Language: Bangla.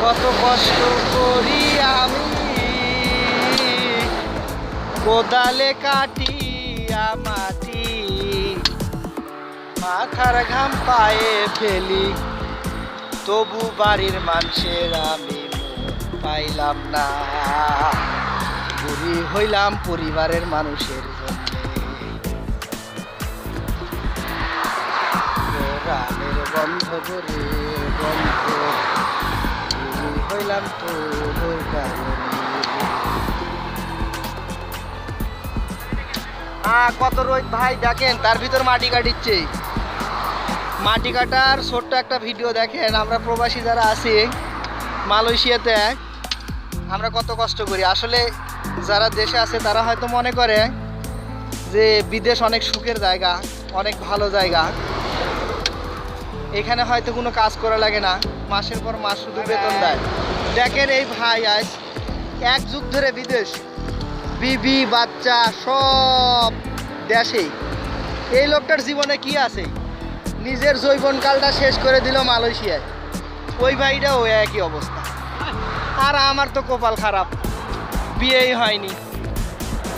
কত কষ্ট করি আমি কোদালে কাটিয়া মাটি, মাথার ঘাম পায়ে ফেলি, তবু বাড়ির মানুষের আমি পাইলাম না। বুড়ি হইলাম পরিবারের মানুষের জন্য, রানের বন্ধ করে বন্ধ, বুড়ি হইলাম তোর কারণে। কত রোদ ভাই দেখেন, তার ভিতর মাটি কাটিচ্ছে। মাটি কাটার ছোট্ট একটা ভিডিও দেখেন। আমরা প্রবাসী যারা আছি মালয়েশিয়াতে, আমরা কত কষ্ট করি। আসলে যারা দেশে আছে তারা হয়তো মনে করে যে বিদেশ অনেক সুখের জায়গা, অনেক ভালো জায়গা, এখানে হয়তো কোনো কাজ করা লাগে না, মাসের পর মাস শুধু বেতন দেয়। দেখেন এই ভাই আজ 1 যুগ ধরে বিদেশ, বিবি বাচ্চা সব দেশেই। এই লোকটার জীবনে কি আছে? নিজের যৌবনকালটা শেষ করে দিল মালয়েশিয়ায়। ওই ভাইটাও একই অবস্থা। আর আমার তো কপাল খারাপ, বিয়েই হয়নি।